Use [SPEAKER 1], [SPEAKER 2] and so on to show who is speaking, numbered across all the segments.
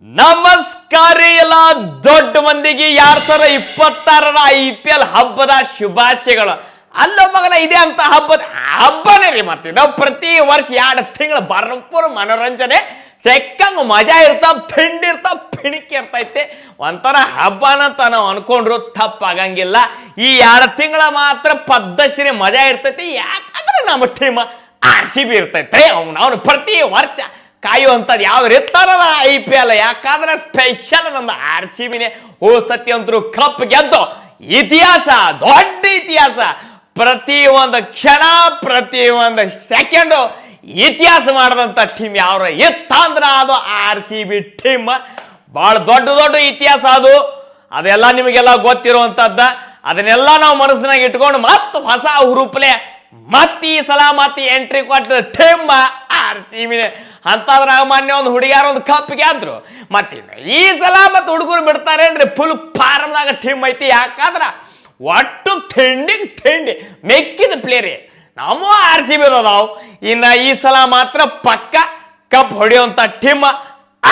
[SPEAKER 1] ನಮಸ್ಕಾರ ಎಲ್ಲ ದೊಡ್ಡ ಮಂದಿಗೆ 2026ರ IPL ಹಬ್ಬದ ಶುಭಾಶಯಗಳು. ಅಲ್ಲ ಮಗನ, ಇದೆ ಅಂತ ಹಬ್ಬನೇ ರೀ. ಮತ್ತೆ ನಾವು ಪ್ರತಿ ವರ್ಷ 2 ತಿಂಗಳು ಭರ್ಪೂರ ಮನೋರಂಜನೆ ಚೆಕ್ಕಂಗ್ ಮಜಾ ಇರ್ತಾವ, ತಿಂಡಿ ಇರ್ತಾವ, ಪಿಣಿಕೆ ಇರ್ತೈತೆ. ಒಂಥರ ಹಬ್ಬನ ಅಂತ ನಾವು ಅನ್ಕೊಂಡ್ರು ತಪ್ಪಾಗಂಗಿಲ್ಲ. ಈ 2 ತಿಂಗಳ ಮಾತ್ರ ಪದ್ಧಶ್ರೀ ಮಜಾ ಇರ್ತೈತಿ. ಯಾಕಂದ್ರೆ ನಮ್ಮ ಟೀಮ್ RCB ಇರ್ತೈತೆ. ಅವನು ಪ್ರತಿ ವರ್ಷ ಕಾಯುವಂಥದ್ದು ಯಾವ್ದು ಇರ್ತಾರಲ್ಲ IPL. ಯಾಕಂದ್ರೆ ಸ್ಪೆಷಲ್ ನಮ್ದು RCBನೇ. ಸತಿ ಅಂತರೂ ಕಪ್ ಗೆದ್ದು ಇತಿಹಾಸ, ದೊಡ್ಡ ಇತಿಹಾಸ. ಪ್ರತಿ ಒಂದು ಕ್ಷಣ, ಪ್ರತಿ ಒಂದು ಸೆಕೆಂಡು ಇತಿಹಾಸ ಮಾಡದಂತ ಟೀಮ್ ಯಾವ್ರ ಇತ್ತಂದ್ರ ಅದು RCB ಟೀಮ್. ಬಹಳ ದೊಡ್ಡ ದೊಡ್ಡ ಇತಿಹಾಸ ಅದು. ಅದೆಲ್ಲ ನಿಮಗೆಲ್ಲ ಗೊತ್ತಿರುವಂತದ್ದ. ಅದನ್ನೆಲ್ಲ ನಾವು ಮನಸ್ಸಿನಾಗ ಇಟ್ಕೊಂಡು ಮತ್ತೆ ಹೊಸ ಹುರುಪ್ಲೆ ಈ ಸಲ ಮತ್ತೆ ಎಂಟ್ರಿ ಕೊಟ್ಟ ಟೀಮ್ RCBನೇ. ಅಂತಾದ್ರ ಮಾನ್ಯ ಒಂದು ಹುಡುಗಿಯಾರ ಒಂದು ಕಪ್ ಗೆದ್ರು. ಮತ್ತಿನ್ನು ಈ ಸಲ ಮತ್ತೆ ಹುಡುಗರು ಬಿಡ್ತಾರೇನ್ರಿ, ಫುಲ್ ಫಾರ್ಮ್ದಾಗ ಟೀಮ್ ಐತಿ. ಯಾಕಂದ್ರ ಒಟ್ಟು ತಿಂಡಿ ಮೆಕ್ಕಿದ ಪ್ಲೇರಿ ನಮ್ಮ RCB ಅದಾವ. ಇನ್ನ ಈ ಸಲ ಮಾತ್ರ ಪಕ್ಕ ಕಪ್ ಹೊಡೆಯುವಂತ ಟೀಮ್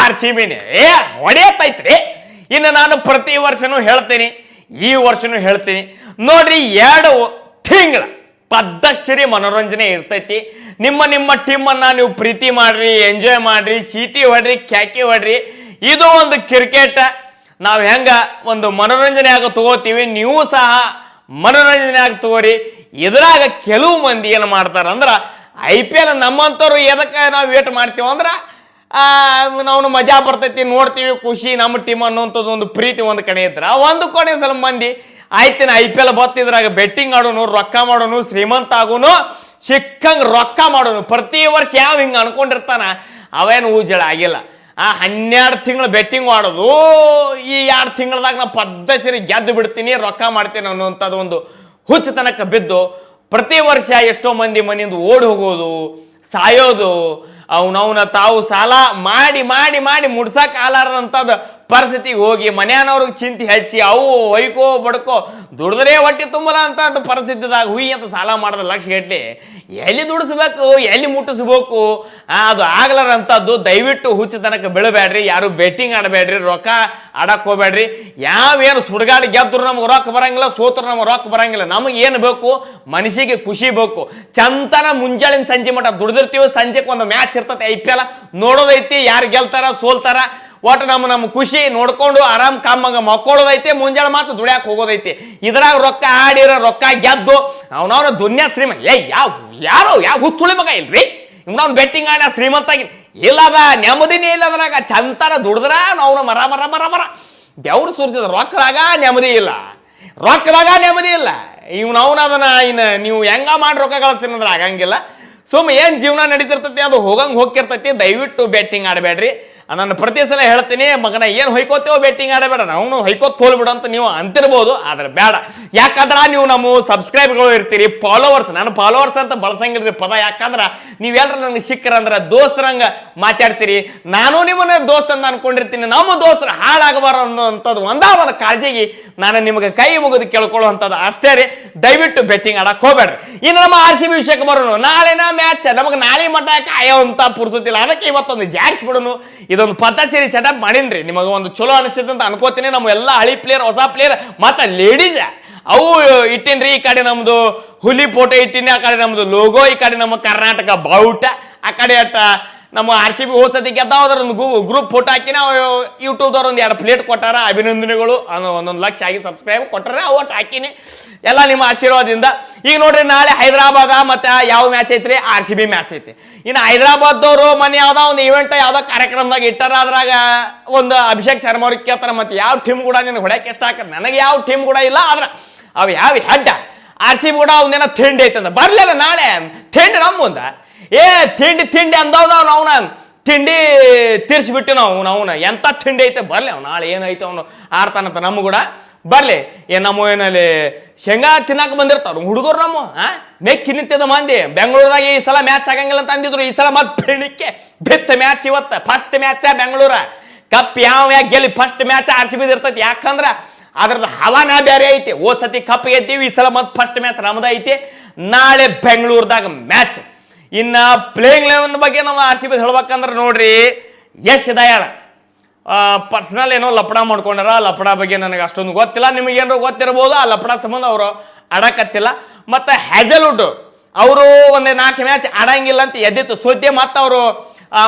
[SPEAKER 1] RCBನೇ. ಹೊಡೆಯತ್ತೈತ್ರಿ. ಇನ್ನು ನಾನು ಪ್ರತಿ ವರ್ಷನೂ ಹೇಳ್ತೀನಿ, ಈ ವರ್ಷನೂ ಹೇಳ್ತೀನಿ ನೋಡ್ರಿ, 2 ತಿಂಗಳ ಪದ್ಧಶ್ರೀ ಮನೋರಂಜನೆ ಇರ್ತೈತಿ. ನಿಮ್ಮ ಟೀಮನ್ನ ನೀವು ಪ್ರೀತಿ ಮಾಡ್ರಿ, ಎಂಜಾಯ್ ಮಾಡ್ರಿ, ಸೀಟಿ ಹೊಡ್ರಿ, ಕ್ಯಾಕಿ ಹೊಡ್ರಿ. ಇದು ಒಂದು ಕ್ರಿಕೆಟ್. ನಾವು ಹೆಂಗ ಒಂದು ಮನೋರಂಜನೆ ಆಗ ತಗೋತೀವಿ, ನೀವು ಸಹ ಮನೋರಂಜನೆ ಆಗಿ ತಗೋರಿ. ಇದ್ರಾಗ ಕೆಲವು ಮಂದಿ ಏನು ಮಾಡ್ತಾರಂದ್ರ IPL ನಮ್ಮಂತವ್ರು ಎದಕ್ಕೆ ನಾವು ವೇಟ್ ಮಾಡ್ತೀವಿ ಅಂದ್ರ ನಾವು ಮಜಾ ಬರ್ತೈತಿ, ನೋಡ್ತೀವಿ, ಖುಷಿ, ನಮ್ಮ ಟೀಮ್ ಅನ್ನುವಂಥದ್ದು ಒಂದು ಪ್ರೀತಿ ಒಂದು ಕಡೆ ಇದ್ರ. ಒಂದು ಕಡೆ ಸ್ವಲ್ಪ ಮಂದಿ ಆಯ್ತಿನ IPL ಬತ್ತಿದ್ರಾಗ ಬೆಟ್ಟಿಂಗ್ ಆಡೋನು, ರೊಕ್ಕ ಮಾಡೋನು, ಶ್ರೀಮಂತ ಆಗೋನು, ಸಿಕ್ಕಂಗ್ ರೊಕ್ಕ ಮಾಡೋನು. ಪ್ರತಿ ವರ್ಷ ಯಾವ ಹಿಂಗೆ ಅನ್ಕೊಂಡಿರ್ತಾನ ಅವೇನು ಊಜಳ ಆಗಿಲ್ಲ. 12 ತಿಂಗಳು ಬೆಟ್ಟಿಂಗ್ ಆಡೋದು, ಈ 2 ತಿಂಗಳದಾಗ ನಾ ಪದ್ಧತಿ ಗೆದ್ದು ಬಿಡ್ತೀನಿ, ರೊಕ್ಕ ಮಾಡ್ತೀನಿ ಅನ್ನುವಂಥದ್ದು ಒಂದು ಹುಚ್ಚತನಕ ಬಿದ್ದು ಪ್ರತಿ ವರ್ಷ ಎಷ್ಟೋ ಮಂದಿ ಮನೆಯಿಂದ ಓಡಿ ಹೋಗೋದು, ಸಾಯೋದು, ಅವನವನ ತಾವು ಸಾಲ ಮಾಡಿ ಮಾಡಿ ಮಾಡಿ ಮುಡ್ಸಕ್ ಆಲಾರದಂಥದ್ದು ಪರಿಸ್ಥಿತಿಗೆ ಹೋಗಿ ಮನೆಯವ್ರಿಗೆ ಚಿಂತೆ ಹಚ್ಚಿ ಅವು ಹೊಯ್ಕೋ ಬಡ್ಕೋ ದುಡಿದ್ರೆ ಹೊಟ್ಟೆ ತುಂಬಲ್ಲ ಅಂತ ಪರಿಸ್ಥಿತಿದಾಗ ಹುಯಿ ಅಂತ ಸಾಲ ಮಾಡಿದ ಲಕ್ಷ ಗಟ್ಟಲೆ ಎಲ್ಲಿ ದುಡಿಸ್ಬೇಕು, ಎಲ್ಲಿ ಮುಟ್ಟಿಸ್ಬೇಕು, ಅದು ಆಗ್ಲಾರಂಥದ್ದು. ದಯವಿಟ್ಟು ಹುಚ್ಚತನಕ ಬೀಳಬೇಡ್ರಿ, ಯಾರು ಬೆಟ್ಟಿಂಗ್ ಆಡಬೇಡ್ರಿ, ರೊಕ್ಕ ಆಡಕ್ ಹೋಗ್ಬೇಡ್ರಿ. ಯಾವೇನು ಸುಡ್ಗಾಡಿ ಗೆದ್ರು ನಮ್ಗೆ ರೊಕ್ಕ ಬರಂಗಿಲ್ಲ, ಸೋತ್ರ ನಮ್ಗೆ ರೊಕ್ಕ ಬರಂಗಿಲ್ಲ. ನಮಗೆ ಏನು ಬೇಕು, ಮನಸ್ಸಿಗೆ ಖುಷಿ ಬೇಕು. ಚಂತನ ಮುಂಜಾಳಿನ ಸಂಜೆ ಮಟ್ಟ ದುಡಿದಿರ್ತೀವಿ, ಸಂಜೆಗೆ ಒಂದು ಮ್ಯಾಚ್ ಇರ್ತೈತೆ IPL ನೋಡೋದೈತಿ, ಯಾರು ಗೆಲ್ತಾರ ಸೋಲ್ತಾರ, ಒಟ್ಟು ನಮ್ಮ ಖುಷಿ ನೋಡ್ಕೊಂಡು ಆರಾಮ್ ಕಾಮಂಗ ಮಕ್ಕೊಳ್ಳೋದೈತಿ, ಮುಂಜಾನೆ ಮಾತ್ರ ದುಡ್ಯಾಕ ಹೋಗೋದೈತಿ. ಇದ್ರಾಗ ರೊಕ್ಕ ಆಡಿರೋ, ರೊಕ್ಕ ಗೆದ್ದು ಅವನವನ ದುನ್ಯಾ ಶ್ರೀಮಂತ. ಯಾವ ಹುಚ್ಚುಳಿ ಮಗ ಇಲ್ರಿ, ಇವ್ನವ್ನು ಬೆಟ್ಟಿಂಗ್ ಆಡ ಶ್ರೀಮಂತಾಗಿ ಇಲ್ಲದ, ನೆಮ್ಮದಿನೇ ಇಲ್ಲ. ಅದ್ರಾಗ ಚಂತನ ದುಡಿದ್ರ ಅವನು ಮರ ಮರ ಮರ ಮರ ಬೆವ್ರು ಸುರಿಸಿದ. ರೊಕ್ಕದಾಗ ನೆಮ್ಮದಿ ಇಲ್ಲ, ರೊಕ್ಕದಾಗ ನೆಮ್ಮದಿ ಇಲ್ಲ. ಇವ್ನವನ ಅದನ್ನ ಇನ್ನು ನೀವು ಹೆಂಗ ಮಾಡಿ ರೊಕ್ಕ ಗಳಿಸ್ತೀನಿ ಅಂದ್ರೆ ಆಗಂಗಿಲ್ಲ. ಏನ್ ಜೀವನ ನಡೀತಿರ್ತೈತಿ ಅದು ಹೋಗಿರ್ತೈತಿ. ದಯವಿಟ್ಟು ಬೆಟ್ಟಿಂಗ್ ಆಡಬೇಡ್ರಿ. ನಾನು ಪ್ರತಿ ಸಲ ಹೇಳ್ತೀನಿ, ಮಗನ ಏನು ಹೊಯ್ಕೋತೇವೋ ಬೆಟ್ಟಿಂಗ್ ಆಡಬೇಡ, ನಾವು ಹೊಯ್ಕೋತ್ ತೋಲ್ಬಿಡು ಅಂತ ನೀವು ಅಂತಿರ್ಬೋದು, ಆದ್ರೆ ಬೇಡ. ಯಾಕಂದ್ರ ನೀವು ನಮ್ಮ ಸಬ್ಸ್ಕ್ರೈಬ್ಗಳು ಇರ್ತೀರಿ, ಫಾಲೋವರ್ಸ್. ನಾನು ಫಾಲೋವರ್ಸ್ ಅಂತ ಬಳಸಂಗಿಲ್ರಿ ಪದ. ಯಾಕಂದ್ರ ನೀವೆಲ್ಲರೂ ನನಗೆ ಸಿಕ್ಕರಂದ್ರ ದೋಸ್ತರಂಗ ಮಾತಾಡ್ತೀರಿ. ನಾನು ನಿಮ್ಮನ್ನ ದೋಸ್ತ ಅಂತ ಅನ್ಕೊಂಡಿರ್ತೀನಿ. ನಮ್ಮ ದೋಸ್ತರು ಹಾಳಾಗಬಾರ ಅನ್ನೋಂಥದ್ದು ಒಂದಾವದ ಕಾಳಜಿಗೆ ನಾನು ನಿಮಗೆ ಕೈ ಮುಗಿದು ಕೇಳ್ಕೊಳ್ಳುವಂಥದ್ದು ಅಷ್ಟೇ ರೀ. ದಯವಿಟ್ಟು ಬೆಟ್ಟಿಂಗ್ ಆಡಕ್ ಹೋಗ್ಬೇಡ್ರಿ. ಇನ್ನು ನಮ್ಮ RCB ವಿಷಯಕ್ಕೆ ಬರೋನು. ನಾಳೆನ ಮ್ಯಾಚ್ ನಮಗೆ ನಾಳೆ ಮಟ್ಟ ಕಾಯೋಂತ ಪುರ್ಸುತ್ತಿಲ್ಲ. ಅದಕ್ಕೆ ಇವತ್ತೊಂದು ಜಾರಿಸ್ಬಿಡೋನು. ಇದೊಂದು ಪದ್ಧತಿ ಸೆಟಪ್ ಮಾಡೀನ್ರಿ, ನಿಮಗೆ ಒಂದು ಚಲೋ ಅನಿಸ್ತದೆ ಅಂತ ಅನ್ಕೋತೀನಿ. ನಮ್ಮ ಎಲ್ಲ ಹಳಿ ಪ್ಲೇಯರ್, ಹೊಸ ಪ್ಲೇಯರ್, ಮತ್ತೆ ಲೇಡೀಸ್ ಅವು ಇಟ್ಟಿನ್ರಿ. ಈ ಕಡೆ ನಮ್ದು ಹುಲಿ ಫೋಟೋ ಇಟ್ಟಿನಿ, ಆ ಕಡೆ ನಮ್ದು ಲೋಗೋ, ಈ ಕಡೆ ನಮ್ಮ ಕರ್ನಾಟಕ ಬಾವುಟ, ಆ ಕಡೆ ಅಟ್ಟ ನಮ್ಮ RCB ಹೋಸತಿ ಗೆದ್ದಾವ್ರ ಒಂದು ಗ್ರೂಪ್ ಫೋಟೋ ಹಾಕಿನ. ಯೂಟ್ಯೂಬ್ದವ್ರು ಒಂದು 2 ಪ್ಲೇಟ್ ಕೊಟ್ಟಾರ, ಅಭಿನಂದನೆಗಳು. 1 ಲಕ್ಷ ಆಗಿ ಸಬ್ಸ್ಕ್ರೈಬ್ ಕೊಟ್ಟಾರ, ಅವತ್ತು ಹಾಕಿನಿ. ಎಲ್ಲ ನಿಮ್ಮ ಆಶೀರ್ವಾದದಿಂದ. ಈಗ ನೋಡ್ರಿ, ನಾಳೆ ಹೈದರಾಬಾದ್ ಮತ್ತೆ ಯಾವ ಮ್ಯಾಚ್ ಐತ್ರಿ, RCB ಮ್ಯಾಚ್ ಐತಿ. ಇನ್ನು ಹೈದರಾಬಾದ್ದವರು ಮನೆ ಯಾವ್ದೋ ಒಂದು ಇವೆಂಟ್ ಯಾವ್ದೋ ಕಾರ್ಯಕ್ರಮದಾಗ ಇಟ್ಟಾರ. ಅದ್ರಾಗ ಒಂದು ಅಭಿಷೇಕ್ ಶರ್ಮಾ ಅವ್ರಿಗೆ ಕೇಳ್ತಾರ, ಮತ್ತೆ ಯಾವ ಟೀಮ್ ಕೂಡ ನಿನಗೆ ಹೊಡ್ಯಾಕೆ ಇಷ್ಟ ಹಾಕತ್? ನನಗೆ ಯಾವ ಟೀಮ್ ಕೂಡ ಇಲ್ಲ, ಆದ್ರೆ ಅವು ಯಾವ ಹೆಡ್ಡ RCB ಕೂಡ ಅವನೇನೋ ತಿಂಡಿ ಐತಂದ. ಬರ್ಲಿಲ್ಲ ನಾಳೆ ತಿಂಡಿ ನಮ್ಮ ಮುಂದ. ತಿಂಡಿ ಅಂದವ್ದ ಅವನ ತಿಂಡಿ ತೀರ್ಸಿಬಿಟ್ಟು ಅವನ ಎಂತ ತಿಂಡಿ ಐತೆ ಬರ್ಲಿ. ಅವ್ನು ನಾಳೆ ಏನೈತೆ ಅವನು ಆಡ್ತಾನಂತ. ನಮ್ಮ ಕೂಡ ಬರ್ಲಿ. ನಮ್ಮ ಏನಲ್ಲಿ ಶೇಂಗಾ ತಿನ್ನಾಕ ಬಂದಿರ್ತಾವ ಹುಡುಗರು. ನಮ್ಮ ಮೆಕ್ಕಿ ನಿಂತಿದ್ದ ಮಂದಿ ಬೆಂಗಳೂರದಾಗ ಈ ಸಲ ಮ್ಯಾಚ್ ಆಗಂಗಿಲ್ಲ ಅಂತ ಅಂದಿದ್ರು. ಈ ಸಲ ಮತ್ತೆ ಬೆಳಿಗ್ಗೆ ಬಿತ್ತ ಮ್ಯಾಚ್. ಇವತ್ತು ಫಸ್ಟ್ ಮ್ಯಾಚ್ ಬೆಂಗಳೂರ. ಕಪ್ ಯಾವ ಗೆಲ್ಲಿ ಫಸ್ಟ್ ಮ್ಯಾಚ್ RCB ಇರ್ತೈತಿ. ಯಾಕಂದ್ರ ಅದ್ರದ್ದು ಹವಾನ ಬೇರೆ ಐತಿ. ಸತಿ ಕಪ್ ಗೆದ್ದೀವಿ, ಈ ಸಲ ಮತ್ತೆ ಫಸ್ಟ್ ಮ್ಯಾಚ್ ನಮ್ದ ಐತಿ. ನಾಳೆ ಬೆಂಗಳೂರದಾಗ ಮ್ಯಾಚ್. ಇನ್ನ ಪ್ಲೇಯಿಂಗ್ ಲೆವೆನ್ ಬಗ್ಗೆ ನಾವು RCB ಹೇಳ್ಬೇಕಂದ್ರೆ ನೋಡ್ರಿ, ಯಶ್ ದಯಾಳ ಪರ್ಸನಲ್ ಏನೋ ಲಪಡ ಮಾಡ್ಕೊಂಡಾರ. ಲಪಡ ಬಗ್ಗೆ ನನಗೆ ಅಷ್ಟೊಂದು ಗೊತ್ತಿಲ್ಲ, ನಿಮಗೇನೋ ಗೊತ್ತಿರ್ಬೋದು. ಆ ಲಪಡ ಸಂಬಂಧ ಅವರು ಆಡಕತ್ತಿಲ್ಲ. ಮತ್ತು ಹ್ಯಾಜಲ್ವುಡ್ ಅವರು ಒಂದು 4 ಮ್ಯಾಚ್ ಆಡಂಗಿಲ್ಲ ಅಂತ ಎದ್ದಿತ್ತು ಸುದ್ದಿ. ಮತ್ತು ಅವರು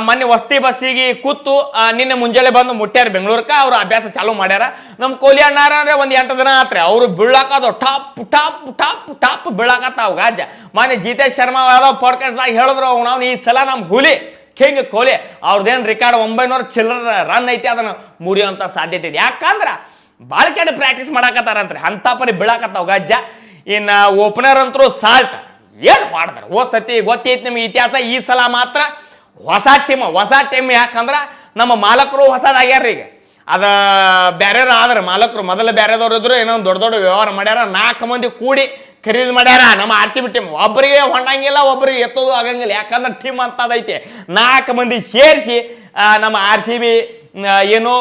[SPEAKER 1] ಮೊನ್ನೆ ವಸ್ತಿ ಬಸ್ಸಿಗೆ ಕೂತು ನಿನ್ನೆ ಮುಂಜಾನೆ ಬಂದು ಮುಟ್ಟ್ಯಾರ ಬೆಂಗಳೂರಕ್ಕೆ. ಅವ್ರು ಅಭ್ಯಾಸ ಚಾಲೂ ಮಾಡ್ಯಾರ. ನಮ್ಮ ಕೊಹ್ಲಿ ಅಣ್ಣಾರ ಅಂದ್ರೆ ಒಂದು 8 ದಿನ ಆತ್ರಿ ಅವರು ಬೀಳಾಕದು ಟಾಪ್ ಟಾಪ್ ಟಾಪ್ ಟಾಪ್ ಬೀಳಾಕತ್ತಾವ ಗಾಜ. ಮೊನ್ನೆ ಜಿತೇಶ್ ಶರ್ಮಾ ಯಾವ್ದೋ ಪಾಡ್ಕಾಸ್ಟ್ದಾಗ ಹೇಳಿದ್ರು ನಾವು ಈ ಸಲ ನಮ್ಮ ಹುಲಿ ಕಿಂಗ್ ಕೊಹ್ಲಿ ಅವ್ರದ್ದೇನು ರಿಕಾರ್ಡ್ 900 ಚಿಲ್ಲರ ರನ್ ಐತಿ, ಅದನ್ನು ಮುರಿಯುವಂಥ ಸಾಧ್ಯತೆ ಇದೆ. ಯಾಕಂದ್ರೆ ಭಾಳ ಕೆಟ್ಟ ಪ್ರಾಕ್ಟೀಸ್ ಮಾಡಾಕತ್ತಾರಂತ್ರಿ, ಅಂಥ ಪರಿ ಬೀಳಾಕತ್ತಾವ ಗಜ್ಜ. ಇನ್ನು ಓಪನರ್ ಅಂತರೂ ಸಾಲ್ಟ್ ಏನು ಮಾಡ್ತಾರೆ. ಸತಿ ಗೊತ್ತೈತಿ ನಿಮ್ಗೆ ಇತಿಹಾಸ. ಈ ಸಲ ಮಾತ್ರ ಹೊಸ ಟೀಮ್ ಯಾಕಂದ್ರೆ ನಮ್ಮ ಮಾಲಕರು ಹೊಸದಾಗ್ಯಾರ. ಈಗ ಅದ ಬೇರೆಯವ್ರು ಆದ್ರೆ ಮಾಲಕರು ಮೊದಲು ಬೇರೆದವ್ರು ಇದ್ರು, ಏನೋ ದೊಡ್ಡ ವ್ಯವಹಾರ ಮಾಡ್ಯಾರ. 4 ಮಂದಿ ಕೂಡಿ ಖರೀದಿ ಮಾಡ್ಯಾರ ನಮ್ಮ RCB ಟೀಮ್. ಒಬ್ಬರಿಗೆ ಹೊಂಡಂಗಿಲ್ಲ, ಒಬ್ಬರಿಗೆ ಎತ್ತೋದು ಆಗಂಗಿಲ್ಲ. ಯಾಕಂದ್ರೆ ಟೀಮ್ ಅಂತದೈತೆ. 4 ಮಂದಿ ಸೇರಿಸಿ ನಮ್ಮ RCB ಏನು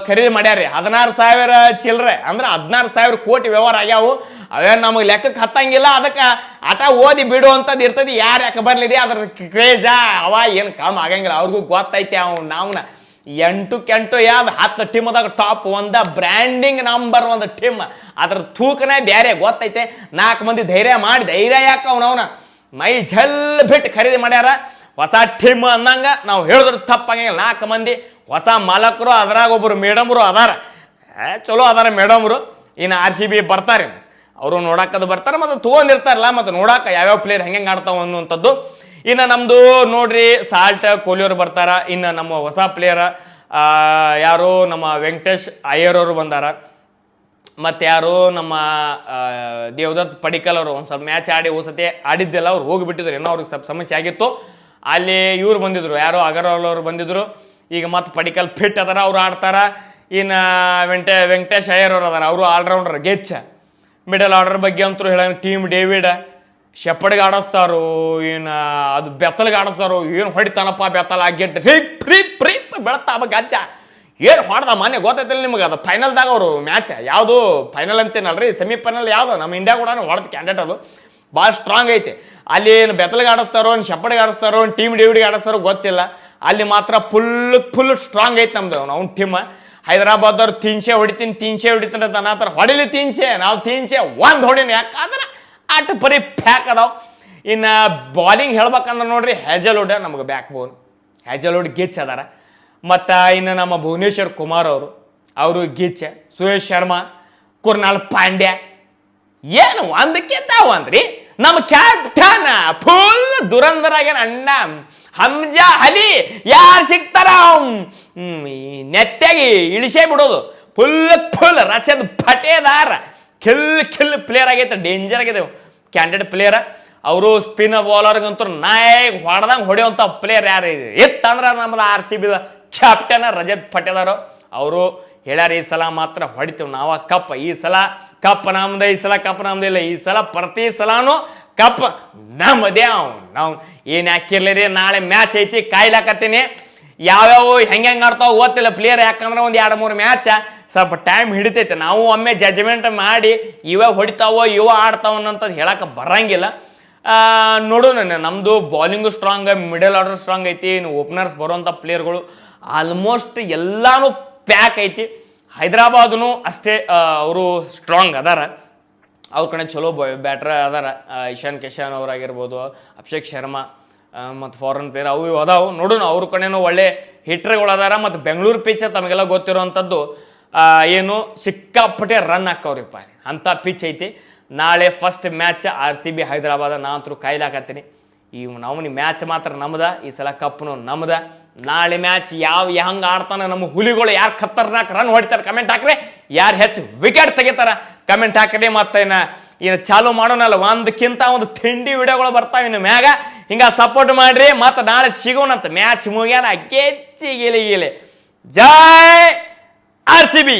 [SPEAKER 1] ಖರೀದಿ ಮಾಡ್ಯಾರ. 16,000 ಚಿಲ್ಲರೆ ಅಂದ್ರೆ 16,000 ಕೋಟಿ ವ್ಯವಹಾರ ಆಗ್ಯಾವು. ಅವೇನು ನಮಗೆ ಲೆಕ್ಕಕ್ಕೆ ಹತ್ತಂಗಿಲ್ಲ. ಅದಕ್ಕೆ ಆಟ ಓದಿ ಬಿಡು ಅಂತದ್ದು ಇರ್ತದೆ. ಯಾರು ಯಾಕೆ ಬರ್ಲಿದೆ ಅದ್ರ ಕ್ರೇಜ ಅವ ಏನು ಕಮ್ಮಿ ಆಗಂಗಿಲ್ಲ. ಅವ್ರಿಗೂ ಗೊತ್ತೈತೆ. ನಾವ್ನ 8 ಯಾವ್ದು 10 ಟೀಮ್ದಾಗ ಟಾಪ್ ಒಂದ ಬ್ರ್ಯಾಂಡಿಂಗ್ ನಂಬರ್ 1 ಟೀಮ್. ಅದ್ರ ತೂಕನೇ ಬೇರೆ ಗೊತ್ತೈತೆ. 4 ಮಂದಿ ಧೈರ್ಯ ಯಾಕೆ ಅವನವನ ಮೈ ಜಲ್ ಬಿಟ್ಟು ಖರೀದಿ ಮಾಡ್ಯಾರ. ಹೊಸ ಟೀಮ್ ಅನ್ನಂಗ ನಾವು ಹೇಳಿದ್ರು ತಪ್ಪಾಗಿಲ್ಲ. 4 ಮಂದಿ ಹೊಸ ಮಾಲಕರು, ಅದ್ರಾಗ ಒಬ್ಬರು ಮೇಡಮ್ರು ಅದಾರ. ಚಲೋ ಅದಾರ ಮೇಡಮ್ರು. ಇನ್ನು RCB ಬರ್ತಾರೆ, ಅವರು ನೋಡಕ್ಕದು ಬರ್ತಾರೆ ಮತ್ತು ತೊಗೊಂಡಿರ್ತಾರಲ್ಲ, ಮತ್ತು ನೋಡಕ್ಕೆ ಯಾವ್ಯಾವ ಪ್ಲೇಯರ್ ಹೆಂಗೆ ಆಡ್ತಾವ ಅನ್ನುವಂಥದ್ದು. ಇನ್ನು ನಮ್ಮದು ನೋಡ್ರಿ ಸಾಲ್ಟ್ ಕೊಹ್ಲಿಯವರು ಬರ್ತಾರ. ಇನ್ನು ನಮ್ಮ ಹೊಸ ಪ್ಲೇಯರ್ ಯಾರು ನಮ್ಮ ವೆಂಕಟೇಶ್ ಅಯ್ಯರ್ ಅವರು ಬಂದಾರ. ಮತ್ತು ಯಾರು ನಮ್ಮ ದೇವದತ್ ಪಡಿಕಲ್ ಅವರು ಒಂದು ಸ್ವಲ್ಪ ಮ್ಯಾಚ್ ಆಡಿ ಸತಿ ಆಡಿದ್ದೆಲ್ಲ ಅವ್ರು ಹೋಗಿಬಿಟ್ಟಿದ್ರು. ಏನೋ ಅವ್ರಿಗೆ ಸ್ವಲ್ಪ ಸಮಸ್ಯೆ ಆಗಿತ್ತು. ಅಲ್ಲಿ ಇವ್ರು ಬಂದಿದ್ರು, ಯಾರು ಅಗರ್ವಾಲ್ ಅವರು ಬಂದಿದ್ರು. ಈಗ ಮತ್ತೆ ಪಡಿಕಲ್ ಫಿಟ್ ಅದಾರ, ಅವ್ರು ಆಡ್ತಾರ. ಇನ್ನು ವೆಂಕಟೇಶ್ ಅಯ್ಯರ್ ಅವರು ಅದಾರ, ಅವರು ಆಲ್ರೌಂಡರ್ ಗೆಚ್ಚ. ಮಿಡಲ್ ಆರ್ಡರ್ ಬಗ್ಗೆ ಅಂತೂ ಹೇಳ ಟೀಮ್ ಡೇವಿಡ್ ಶೆಪರ್ಡ್ಗೆ ಆಡಿಸ್ತಾರೋ, ಏನು ಅದು ಬೆತ್ತಲ್ಗೆ ಆಡಿಸ್ತಾರೋ, ಏನು ಹೊಡಿತಾನಪ್ಪ ಬೆತ್ತಲ್ ಗೆಟ್ ರಿಪ್ ಬೆಳತಾ ಗಜ್ಜ ಏನು ಹೊಡೆದ ಮೊನ್ನೆ ಗೊತ್ತೈತಿಲ್ಲ ನಿಮಗೆ. ಅದು ಫೈನಲ್ದಾಗ ಅವರು ಮ್ಯಾಚ್ ಯಾವುದು ಫೈನಲ್ ಅಂತೇನಲ್ರಿ, ಸೆಮಿಫೈನಲ್ ಯಾವುದು ನಮ್ಮ ಇಂಡಿಯಾ ಕೂಡ ಹೊಡೆದ ಕ್ಯಾಂಡಿಡೇಟ್. ಅದು ಭಾಳ ಸ್ಟ್ರಾಂಗ್ ಐತಿ. ಅಲ್ಲಿ ಏನು ಬೆತ್ತಲ್ಗೆ ಆಡಿಸ್ತಾರೋ, ಶೆಪರ್ಡ್ಗೆ ಆಡಿಸ್ತಾರೋ, ಟೀಮ್ ಡೇವಿಡ್ಗೆ ಆಡಿಸ್ತಾರೋ ಗೊತ್ತಿಲ್ಲ. ಅಲ್ಲಿ ಮಾತ್ರ ಫುಲ್ ಸ್ಟ್ರಾಂಗ್ ಐತಿ ನಮ್ದು ಅವ್ನ ಟೀಮ್. ಹೈದರಾಬಾದವ್ರು 300 ಹೊಡಿತೀನಿ ಅಂತ ಅನ್ನತ್ತಾರ. ಹೊಡಿಲಿ 300, ನಾವು 300 1 ಹೊಡಿನಿ. ಯಾಕಂದ್ರೆ ಆಟ ಪರಿ ಪ್ಯಾಕ್ ಅದಾವ. ಇನ್ನು ಬಾಲಿಂಗ್ ಹೇಳ್ಬೇಕಂದ್ರೆ ನೋಡ್ರಿ ಹ್ಯಾಜಲ್ವುಡ್ ನಮಗೆ ಬ್ಯಾಕ್ ಬೋನ್. ಹ್ಯಾಜಲ್ವುಡ್ ಗಿಚ್ ಅದಾರ. ಮತ್ತು ಇನ್ನು ನಮ್ಮ ಭುವನೇಶ್ವರ್ ಕುಮಾರ್ ಅವರು ಗಿಚ್. ಸುರೇಶ್ ಶರ್ಮಾ, ಕುರ್ನಾಲ್ ಪಾಂಡ್ಯ ಏನು ಒಂದಕ್ಕಿಂತ ಒಂದ್ರಿ. ನಮ್ಮ ಕ್ಯಾಪ್ಟನ್ ಫುಲ್ ದುರಂದರಾಗ್ಯಾನ ಅಣ್ಣ ಹಮ್ಜಾ ಅಲಿ. ಯಾರು ಸಿಗ್ತಾರ ನೆತ್ತಾಗಿ ಇಳಿಸೇ ಬಿಡೋದು. ಫುಲ್ ರಚದ್ ಪಟೇದಾರ ಖಿಲ್ ಪ್ಲೇಯರ್ ಆಗೈತೆ, ಡೇಂಜರ್ ಆಗೈತೆ ಕ್ಯಾಂಡಿಡೇಟ್ ಪ್ಲೇಯರ್. ಅವರು ಸ್ಪಿನ್ ಬೌಲರ್ಗಂತೂ ನಾಯಕ್ ಹೊಡೆದಂಗೆ ಹೊಡೆಯುವಂಥ ಪ್ಲೇಯರ್ ಯಾರು ಇತ್ತಂದ್ರೆ ನಮ್ಮದು RCB ಕ್ಯಾಪ್ಟನ್ ರಜತ್ ಪಟೇದಾರ್. ಅವರು ಹೇಳ್ಯಾರ ಈ ಸಲ ಮಾತ್ರ ಹೊಡಿತೀವಿ ನಾವು ಕಪ್. ಈ ಸಲ ಕಪ್ ನಮ್ದೆ, ಈ ಸಲ ಕಪ್ ನಮ್ದು ಇಲ್ಲ. ಈ ಸಲ ಪ್ರತಿ ಸಲಾನು ಕಪ್ ನಮ್ಮದೇ. ನಾವು ಏನು ಹಾಕಿರ್ಲಿರಿ. ನಾಳೆ ಮ್ಯಾಚ್ ಐತಿ, ಕಾಯ್ಲಾಕತ್ತೀನಿ. ಯಾವ್ಯಾವ ಹೆಂಗೆ ಆಡ್ತಾವ ಗೊತ್ತಿಲ್ಲ ಪ್ಲೇಯರ್. ಯಾಕಂದ್ರೆ ಒಂದು 2-3 ಮ್ಯಾಚ್ ಸ್ವಲ್ಪ ಟೈಮ್ ಹಿಡಿತೈತೆ. ನಾವು ಒಮ್ಮೆ ಜಡ್ಜ್ಮೆಂಟ್ ಮಾಡಿ ಇವ ಹೊಡಿತಾವೋ ಇವ ಆಡ್ತಾವ ಅನ್ನೋಂಥದ್ದು ಹೇಳಕ್ಕೆ ಬರಂಗಿಲ್ಲ. ನೋಡೋಣ. ನಮ್ಮದು bowling strong, middle order strong ಐತಿ. ಇನ್ನು ಓಪನರ್ಸ್ ಬರುವಂಥ ಪ್ಲೇಯರ್ಗಳು ಆಲ್ಮೋಸ್ಟ್ ಎಲ್ಲಾನು ಪ್ಯಾಕ್ ಐತಿ. ಹೈದರಾಬಾದ್ನು ಅಷ್ಟೇ ಅವರು ಸ್ಟ್ರಾಂಗ್ ಅದಾರ. ಅವ್ರ ಕಡೆ ಚಲೋ ಬ್ಯಾಟ್ರ ಅದಾರ. ಇಶಾನ್ ಕಿಶನ್ ಅವರಾಗಿರ್ಬೋದು, ಅಭಿಷೇಕ್ ಶರ್ಮಾ ಮತ್ತು ಫಾರಿನ್ ಪ್ಲೇಯರ್ ಅವು ಇವು ಅದಾವು. ನೋಡೋಣ. ಅವ್ರ ಕಡೆನೂ ಒಳ್ಳೆ ಹಿಟ್ರ್ಗಳು ಅದಾರ. ಮತ್ತು ಬೆಂಗಳೂರು ಪಿಚ್ ತಮಗೆಲ್ಲ ಗೊತ್ತಿರೋವಂಥದ್ದು ಏನು ಸಿಕ್ಕಾಪಟ್ಟೆ ರನ್ ಹಾಕವ್ರಿಪ್ಪ, ಅಂಥ ಪಿಚ್ ಐತಿ. ನಾಳೆ ಫಸ್ಟ್ ಮ್ಯಾಚ್ RCB ಹೈದರಾಬಾದ. ನಾನಂತರೂ ಕಾಯ್ಲಾಕತ್ತೀನಿ. ಈ ನಮ್ಮನಿ ಮ್ಯಾಚ್ ಮಾತ್ರ ನಮ್ದ. ಈ ಸಲ ಕಪ್ನು ನಮ್ದ. ನಾಳೆ ಮ್ಯಾಚ್ ಹೆಂಗೆ ಆಡ್ತಾನೆ ನಮ್ಮ ಹುಲಿಗಳು, ಯಾರು ಖತರ್ನಾಕ್ ರನ್ ಹೊಡಿತಾರೆ ಕಮೆಂಟ್ ಹಾಕ್ರಿ. ಯಾರು ಹೆಚ್ಚು ವಿಕೆಟ್ ತೆಗಿತಾರ ಕಮೆಂಟ್ ಹಾಕ್ರಿ. ಮತ್ತೆ ಇನ್ನು ಚಾಲು ಮಾಡೋಣಲ್ಲ, ಒಂದಕ್ಕಿಂತ ಒಂದು ತಿಂಡಿ ವಿಡಿಯೋಗಳು ಬರ್ತಾವೆ ಇನ್ನು ಮ್ಯಾಗ. ಹಿಂಗೆ ಸಪೋರ್ಟ್ ಮಾಡ್ರಿ. ಮತ್ತು ನಾಳೆ ಸಿಗೋಣಂತ. ಮ್ಯಾಚ್ ಮುಗ್ಯಾನ ಗೆಚ್ಚಿ ಗಿಲಿ ಜೈ RCB.